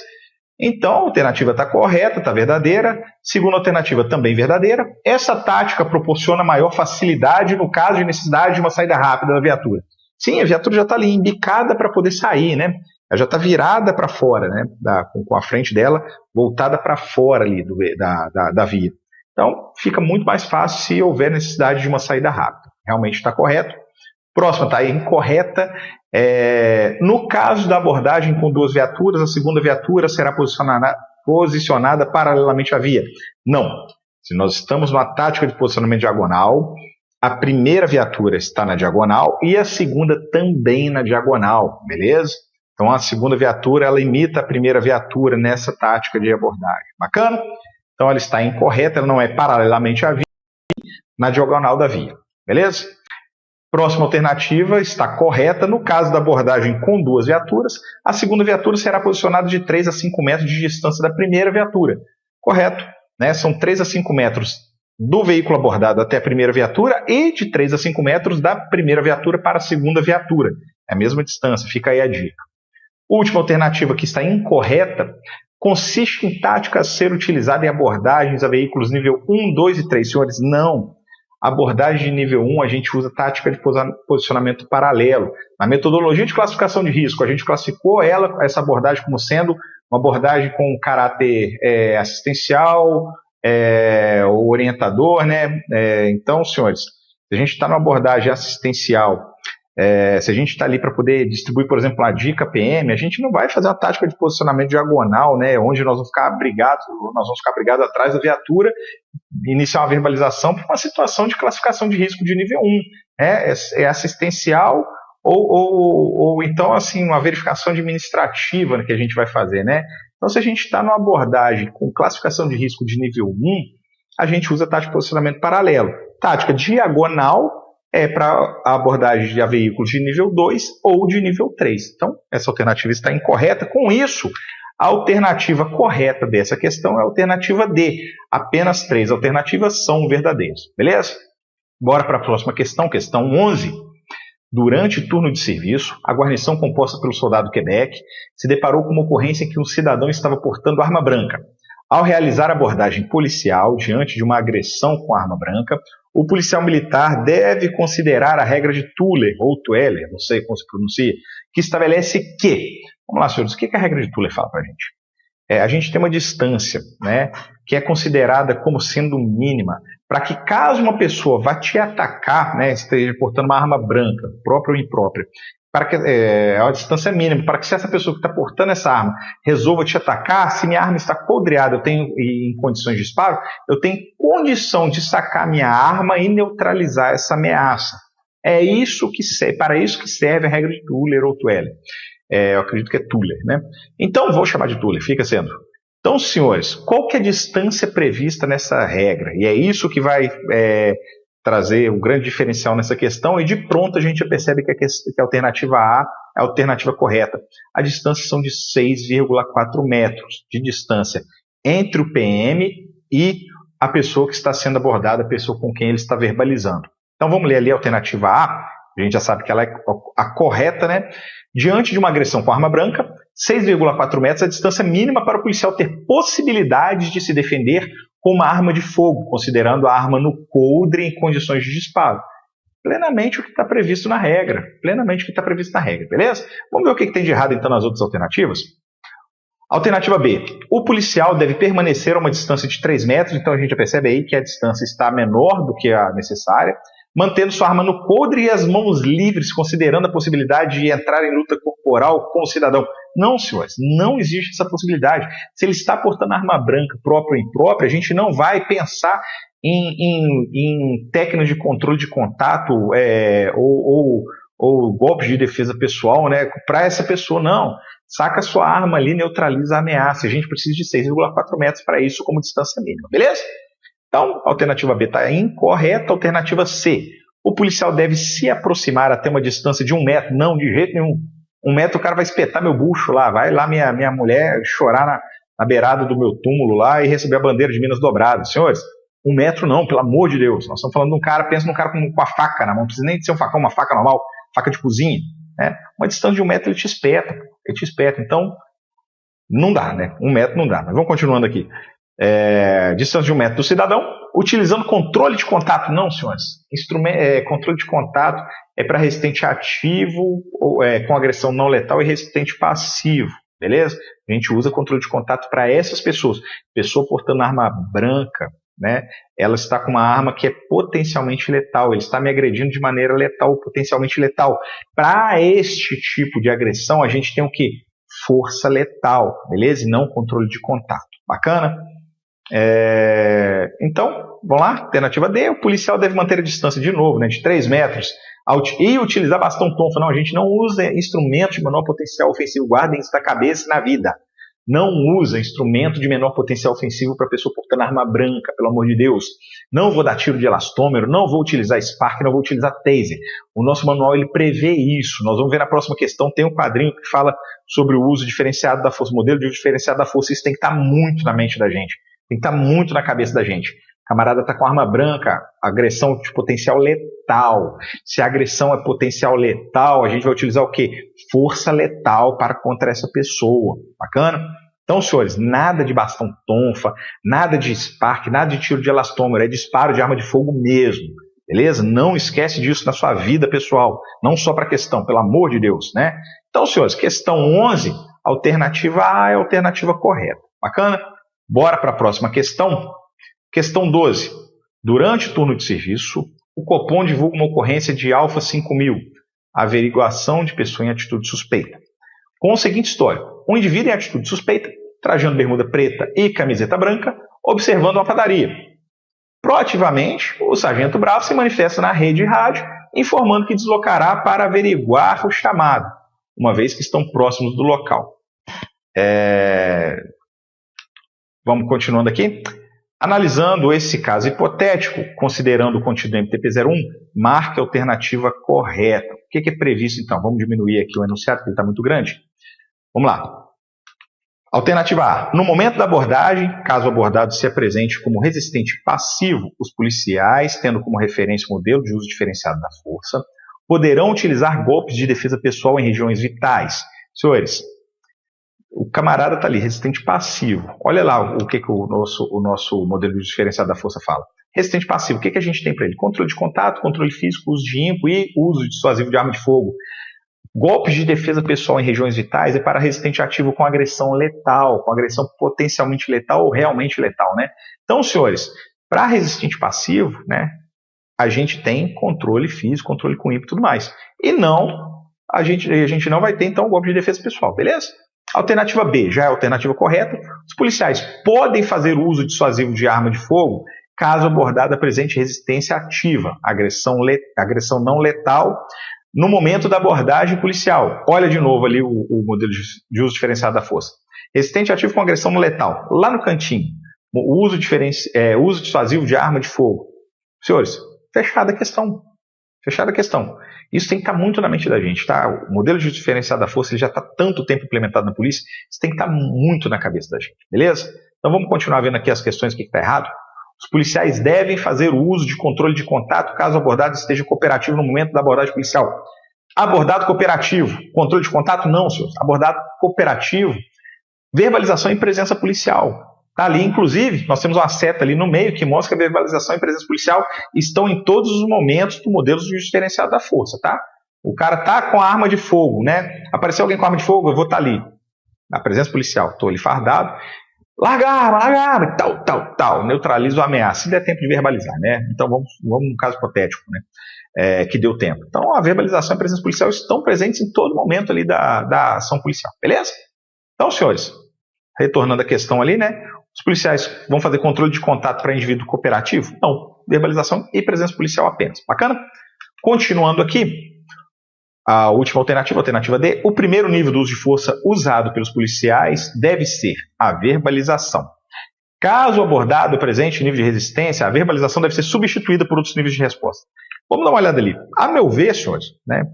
Então, a alternativa está correta, está verdadeira. Segunda alternativa, também verdadeira. Essa tática proporciona maior facilidade no caso de necessidade de uma saída rápida da viatura. Sim, a viatura já está ali embicada para poder sair, né? Ela já está virada para fora, né? Com a frente dela voltada para fora ali da via. Então, fica muito mais fácil se houver necessidade de uma saída rápida. Realmente está correto. Próxima está incorreta. No caso da abordagem com duas viaturas, a segunda viatura será posicionada paralelamente à via. Não. Se nós estamos numa tática de posicionamento diagonal, a primeira viatura está na diagonal e a segunda também na diagonal, beleza? Então a segunda viatura ela imita a primeira viatura nessa tática de abordagem. Bacana? Então ela está incorreta, ela não é paralelamente à via, na diagonal da via, beleza? Próxima alternativa está correta. No caso da abordagem com duas viaturas, a segunda viatura será posicionada de 3 a 5 metros de distância da primeira viatura. Correto, né? São 3 a 5 metros do veículo abordado até a primeira viatura e de 3 a 5 metros da primeira viatura para a segunda viatura. É a mesma distância, fica aí a dica. Última alternativa que está incorreta consiste em tática a ser utilizada em abordagens a veículos nível 1, 2 e 3. Senhores, não. A abordagem de nível 1, a gente usa tática de posicionamento paralelo. Na metodologia de classificação de risco, a gente classificou essa abordagem como sendo uma abordagem com caráter assistencial, ou orientador, né? Então, senhores, se a gente está numa abordagem assistencial, se a gente está ali para poder distribuir, por exemplo, uma dica PM, a gente não vai fazer uma tática de posicionamento diagonal, né? Onde nós vamos ficar brigados atrás da viatura, iniciar uma verbalização para uma situação de classificação de risco de nível 1. É assistencial ou então assim, uma verificação administrativa, né, que a gente vai fazer, né? Então, se a gente está numa abordagem com classificação de risco de nível 1, a gente usa tática de posicionamento paralelo. Tática diagonal é para a abordagem de veículos de nível 2 ou de nível 3. Então, essa alternativa está incorreta. Com isso, a alternativa correta dessa questão é a alternativa D. Apenas 3 alternativas são verdadeiras. Beleza? Bora para a próxima questão, questão 11. Durante o turno de serviço, a guarnição composta pelo soldado Quebec se deparou com uma ocorrência em que um cidadão estava portando arma branca. Ao realizar a abordagem policial diante de uma agressão com arma branca, o policial militar deve considerar a regra de Tuller, ou Tueller, não sei como se pronuncia, que estabelece que... Vamos lá, senhores, o que a regra de Tuller fala para a gente? A gente tem uma distância, né, que é considerada como sendo mínima, para que caso uma pessoa vá te atacar, né, esteja portando uma arma branca, própria ou imprópria, para que, é uma distância mínima, para que se essa pessoa que está portando essa arma resolva te atacar, se minha arma está coldreada, eu tenho em condições de disparo, eu tenho condição de sacar minha arma e neutralizar essa ameaça. Para isso que serve a regra de Tuller ou Tueller. Eu acredito que é Tuller, né? Então, vou chamar de Tuller, fica sendo. Então, senhores, qual que é a distância prevista nessa regra? E é isso que vai trazer um grande diferencial nessa questão, e de pronto a gente já percebe que a alternativa A é a alternativa correta. A distância são de 6,4 metros de distância entre o PM e a pessoa que está sendo abordada, a pessoa com quem ele está verbalizando. Então, vamos ler ali a alternativa A. A gente já sabe que ela é a correta, né? Diante de uma agressão com arma branca, 6,4 metros é a distância mínima para o policial ter possibilidade de se defender com uma arma de fogo, considerando a arma no coldre em condições de disparo. Plenamente o que está previsto na regra. Plenamente o que está previsto na regra, beleza? Vamos ver o que tem de errado então nas outras alternativas? Alternativa B. O policial deve permanecer a uma distância de 3 metros, então a gente já percebe aí que a distância está menor do que a necessária, mantendo sua arma no coldre e as mãos livres, considerando a possibilidade de entrar em luta corporal com o cidadão. Não, senhores, não existe essa possibilidade. Se ele está portando arma branca própria ou imprópria, a gente não vai pensar em técnicas de controle de contato ou golpes de defesa pessoal, né, para essa pessoa, não. Saca sua arma ali, neutraliza a ameaça. A gente precisa de 6,4 metros para isso como distância mínima, beleza? Então, a alternativa B está incorreta. Alternativa C. O policial deve se aproximar até uma distância de 1 metro. Não, de jeito nenhum. 1 metro o cara vai espetar meu bucho lá. Vai lá minha mulher chorar na beirada do meu túmulo lá e receber a bandeira de Minas dobrada. Senhores, 1 metro não, pelo amor de Deus. Nós estamos falando de um cara, pensa num cara com a faca na mão. Não precisa nem de ser um facão, uma faca normal, faca de cozinha. Né? Uma distância de 1 metro ele te espeta. Então, Não dá, né? 1 metro não dá. Mas vamos continuando aqui. Distância de 1 metro do cidadão, utilizando controle de contato. Não, senhores. Controle de contato é para resistente ativo com agressão não letal e resistente passivo. Beleza? A gente usa controle de contato para essas pessoas. Pessoa portando arma branca, né? Ela está com uma arma que é potencialmente letal. Ele está me agredindo de maneira letal, potencialmente letal. Para este tipo de agressão, a gente tem o quê? Força letal, beleza? E não controle de contato. Bacana? Então, vamos lá. Alternativa D, o policial deve manter a distância de novo, né, de 3 metros e utilizar bastão tonfa. Não, a gente não usa instrumento de menor potencial ofensivo. Guardem isso da cabeça na vida. Não usa instrumento de menor potencial ofensivo para pessoa portando arma branca, pelo amor de Deus. Não vou dar tiro de elastômero, não vou utilizar Spark, não vou utilizar taser. O nosso manual ele prevê isso. Nós vamos ver na próxima questão, tem um quadrinho que fala sobre o uso diferenciado da força, modelo de uso diferenciado da força. Isso tem que estar muito na mente da gente, tem que estar muito na cabeça da gente. O camarada está com arma branca, agressão de potencial letal. Se a agressão é potencial letal, a gente vai utilizar o quê? Força letal para contra essa pessoa. Bacana? Então, senhores, nada de bastão tonfa, nada de Spark, nada de tiro de elastômero, é disparo de arma de fogo mesmo. Beleza? Não esquece disso na sua vida pessoal, não só para a questão, pelo amor de Deus, né? Então, senhores, questão 11, alternativa A é a alternativa correta. Bacana? Bora para a próxima questão. Questão 12. Durante o turno de serviço, o Copom divulga uma ocorrência de Alfa 5000, averiguação de pessoa em atitude suspeita. Com o seguinte histórico: um indivíduo em atitude suspeita, trajando bermuda preta e camiseta branca, observando uma padaria. Proativamente, o sargento Bravo se manifesta na rede de rádio, informando que deslocará para averiguar o chamado, uma vez que estão próximos do local. Vamos continuando aqui. Analisando esse caso hipotético, considerando o contido do MTP-01, marque a alternativa correta. O que é previsto, então? Vamos diminuir aqui o enunciado, porque ele está muito grande. Vamos lá. Alternativa A. No momento da abordagem, caso o abordado se apresente como resistente passivo, os policiais, tendo como referência o modelo de uso diferenciado da força, poderão utilizar golpes de defesa pessoal em regiões vitais. Senhores, o camarada está ali, resistente passivo. Olha lá o que o nosso modelo de diferenciado da força fala. Resistente passivo, o que a gente tem para ele? Controle de contato, controle físico, uso de ímpo e uso dissuasivo de arma de fogo. Golpes de defesa pessoal em regiões vitais é para resistente ativo com agressão letal, com agressão potencialmente letal ou realmente letal, né? Então, senhores, para resistente passivo, né, a gente tem controle físico, controle com ímpo e tudo mais. E não, a gente não vai ter, então, golpe de defesa pessoal, beleza? Alternativa B, já é a alternativa correta. Os policiais podem fazer uso dissuasivo de arma de fogo caso a abordada apresente resistência ativa, agressão não letal, no momento da abordagem policial. Olha de novo ali o modelo de uso diferenciado da força. Resistente ativo com agressão não letal. Lá no cantinho, o uso dissuasivo de arma de fogo. Senhores, fechada a questão. Fechada a questão. Isso tem que estar muito na mente da gente, tá? O modelo de diferenciado da força ele já está tanto tempo implementado na polícia, isso tem que estar muito na cabeça da gente, beleza? Então vamos continuar vendo aqui as questões, o que está errado. Os policiais devem fazer o uso de controle de contato caso o abordado esteja cooperativo no momento da abordagem policial. Abordado cooperativo, controle de contato? Não, senhores. Abordado cooperativo, verbalização em presença policial. Tá ali, inclusive, nós temos uma seta ali no meio que mostra que a verbalização e presença policial estão em todos os momentos do modelo de diferenciado da força, tá? O cara tá com a arma de fogo, né? Apareceu alguém com arma de fogo, eu vou estar ali. Na presença policial, estou ali fardado. Larga a arma, tal. Neutralizo a ameaça. Se der tempo de verbalizar, né? Então vamos num caso hipotético, né? Que deu tempo. Então a verbalização e a presença policial estão presentes em todo momento ali da ação policial, beleza? Então, senhores, retornando à questão ali, né? Os policiais vão fazer controle de contato para indivíduo cooperativo? Não. Verbalização e presença policial apenas. Bacana? Continuando aqui, a última alternativa, a alternativa D. O primeiro nível do uso de força usado pelos policiais deve ser a verbalização. Caso o abordado apresente nível de resistência, a verbalização deve ser substituída por outros níveis de resposta. Vamos dar uma olhada ali. A meu ver, senhores, né?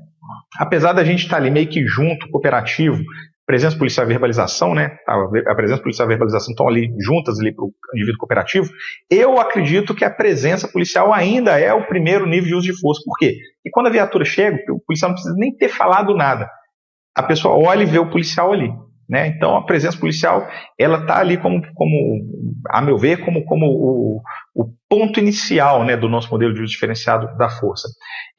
Apesar da gente estar ali meio que junto, cooperativo, presença policial e verbalização, né? A presença policial e a verbalização estão ali juntas ali para o indivíduo cooperativo. Eu acredito que a presença policial ainda é o primeiro nível de uso de força. Por quê? Porque quando a viatura chega, o policial não precisa nem ter falado nada. A pessoa olha e vê o policial ali. né? Então a presença policial ela está ali a meu ver, como o ponto inicial, né, do nosso modelo de uso diferenciado da força.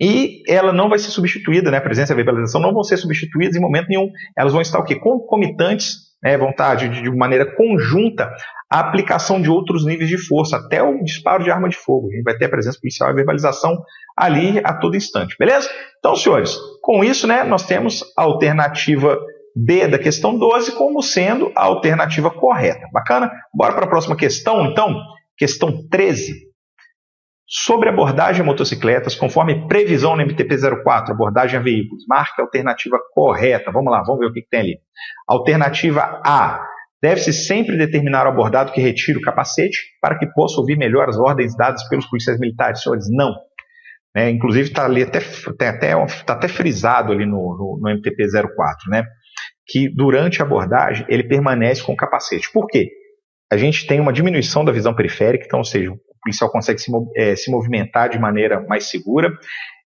E ela não vai ser substituída, né? A presença e a verbalização não vão ser substituídas em momento nenhum. Elas vão estar o quê? Concomitantes, né? Vão estar de maneira conjunta a aplicação de outros níveis de força, até o disparo de arma de fogo. A gente vai ter a presença policial e a verbalização ali a todo instante, beleza? Então, senhores, com isso, né, nós temos a alternativa B da questão 12 como sendo a alternativa correta. Bacana? Bora para a próxima questão, então. Questão 13. Sobre abordagem a motocicletas, conforme previsão no MTP-04, abordagem a veículos, marque a alternativa correta. Vamos lá, vamos ver o que tem ali. Alternativa A. Deve-se sempre determinar ao abordado que retire o capacete para que possa ouvir melhor as ordens dadas pelos policiais militares. Senhores, não. Inclusive está ali até frisado ali no MTP-04, né? Que durante a abordagem ele permanece com o capacete. Por quê? A gente tem uma diminuição da visão periférica, então, ou seja, o policial consegue se movimentar de maneira mais segura.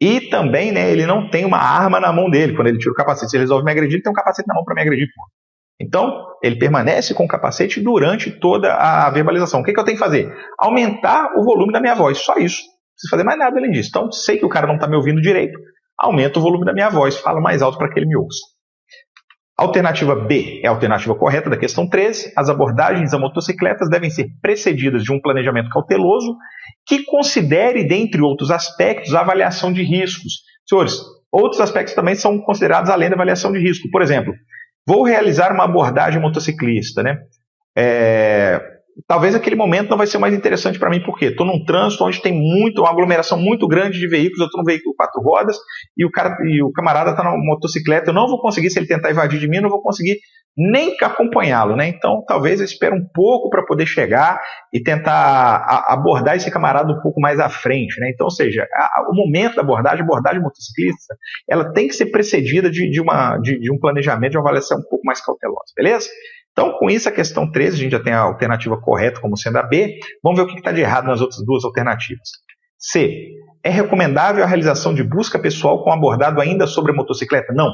E também, né, ele não tem uma arma na mão dele quando ele tira o capacete. Se ele resolve me agredir, ele tem um capacete na mão para me agredir. Então, ele permanece com o capacete durante toda a verbalização. O que eu tenho que fazer? Aumentar o volume da minha voz, só isso. Não preciso fazer mais nada além disso. Então, sei que o cara não está me ouvindo direito, aumento o volume da minha voz, falo mais alto para que ele me ouça. Alternativa B é a alternativa correta da questão 13. As abordagens a motocicletas devem ser precedidas de um planejamento cauteloso que considere, dentre outros aspectos, a avaliação de riscos. Senhores, outros aspectos também são considerados além da avaliação de risco. Por exemplo, vou realizar uma abordagem motociclista, né? Talvez aquele momento não vai ser mais interessante para mim, porque estou num trânsito onde tem uma aglomeração muito grande de veículos, eu estou num veículo 4 rodas e o camarada está na motocicleta, eu não vou conseguir, se ele tentar evadir de mim, eu não vou conseguir nem acompanhá-lo, né? Então talvez eu espere um pouco para poder chegar e tentar abordar esse camarada um pouco mais à frente, né? Então, ou seja, o momento da abordagem motociclista, ela tem que ser precedida de um planejamento, de uma avaliação um pouco mais cautelosa, beleza? Então, com isso, a questão 13, a gente já tem a alternativa correta como sendo a B. Vamos ver o que está de errado nas outras duas alternativas. C. É recomendável a realização de busca pessoal com abordado ainda sobre a motocicleta? Não.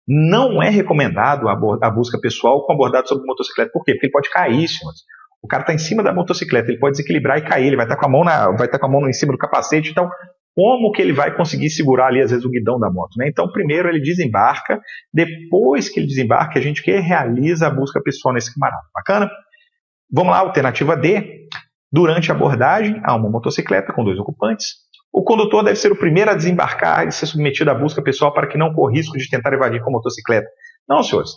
Não é recomendado a busca pessoal com abordado sobre a motocicleta. Por quê? Porque ele pode cair, senhores. O cara está em cima da motocicleta, ele pode desequilibrar e cair, ele vai estar com a mão em cima do capacete, então como que ele vai conseguir segurar ali, às vezes, o guidão da moto, né? Então, primeiro ele desembarca, depois que ele desembarca, a gente realiza a busca pessoal nesse camarada. Bacana? Vamos lá, alternativa D. Durante a abordagem a uma motocicleta com 2 ocupantes, o condutor deve ser o primeiro a desembarcar e ser submetido à busca pessoal para que não corra risco de tentar evadir com a motocicleta. Não, senhores.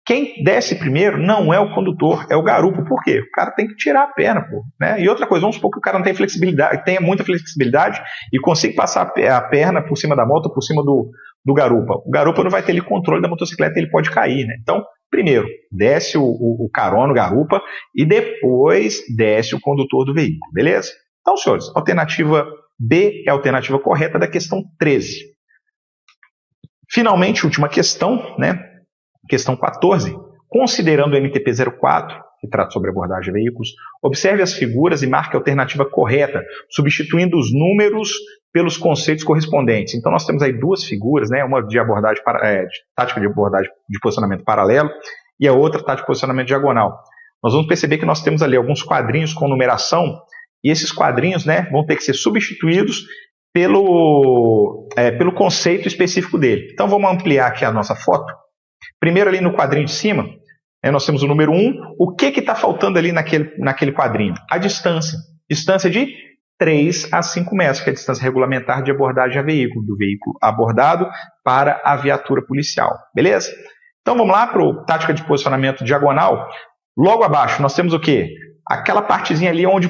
Quem desce primeiro não é o condutor, é o garupa. Por quê? O cara tem que tirar a perna, pô, né? E outra coisa, vamos supor que o cara não tem flexibilidade, tenha muita flexibilidade e consiga passar a perna por cima da moto, por cima do garupa. O garupa não vai ter ali controle da motocicleta, ele pode cair, né? Então, primeiro, desce o carona, o garupa, e depois desce o condutor do veículo, beleza? Então, senhores, alternativa B é a alternativa correta da questão 13. Finalmente, última questão, né? Questão 14. Considerando o MTP-04, que trata sobre abordagem de veículos, observe as figuras e marque a alternativa correta, substituindo os números pelos conceitos correspondentes. Então, nós temos aí duas figuras, né? Uma de abordagem de tática de abordagem de posicionamento paralelo e a outra tática de posicionamento diagonal. Nós vamos perceber que nós temos ali alguns quadrinhos com numeração e esses quadrinhos, né, vão ter que ser substituídos pelo conceito específico dele. Então, vamos ampliar aqui a nossa foto. Primeiro ali no quadrinho de cima, nós temos o número 1. O que está faltando ali naquele quadrinho? A distância. Distância de 3 a 5 metros, que é a distância regulamentar de abordagem a veículo, do veículo abordado para a viatura policial. Beleza? Então vamos lá para a tática de posicionamento diagonal. Logo abaixo nós temos o quê? Aquela partezinha ali onde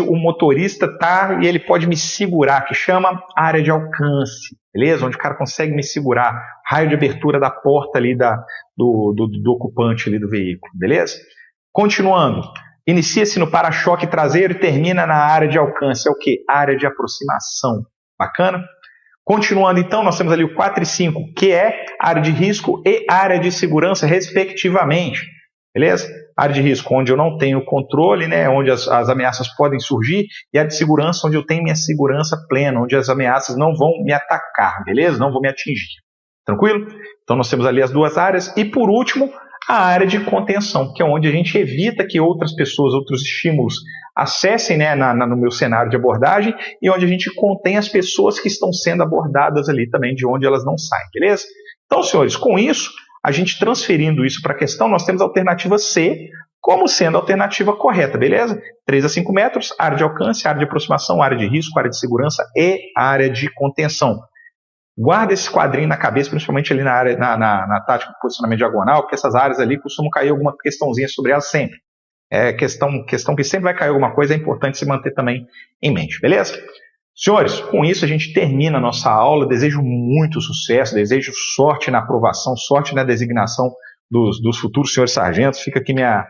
o motorista está e ele pode me segurar, que chama área de alcance, beleza? Onde o cara consegue me segurar, raio de abertura da porta ali do ocupante ali do veículo, beleza? Continuando, inicia-se no para-choque traseiro e termina na área de alcance, é o quê? Área de aproximação, bacana? Continuando então, nós temos ali o 4 e 5, que é área de risco e área de segurança, respectivamente, beleza? Área de risco, onde eu não tenho controle, né, onde as ameaças podem surgir, e a de segurança, onde eu tenho minha segurança plena, onde as ameaças não vão me atacar, beleza? Não vão me atingir. Tranquilo? Então nós temos ali as duas áreas. E por último, a área de contenção, que é onde a gente evita que outras pessoas, outros estímulos acessem, né, no meu cenário de abordagem, e onde a gente contém as pessoas que estão sendo abordadas ali também, de onde elas não saem, beleza? Então, senhores, com isso, a gente transferindo isso para a questão, nós temos a alternativa C como sendo a alternativa correta, beleza? 3 a 5 metros, área de alcance, área de aproximação, área de risco, área de segurança e área de contenção. Guarda esse quadrinho na cabeça, principalmente ali na área, na tática de posicionamento diagonal, porque essas áreas ali costumam cair alguma questãozinha sobre elas sempre. É questão que sempre vai cair alguma coisa, é importante se manter também em mente, beleza? Senhores, com isso a gente termina a nossa aula. Desejo muito sucesso, desejo sorte na aprovação, sorte na designação dos futuros senhores sargentos. Fica aqui minha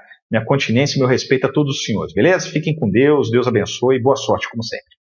continência e meu respeito a todos os senhores, beleza? Fiquem com Deus, Deus abençoe e boa sorte, como sempre.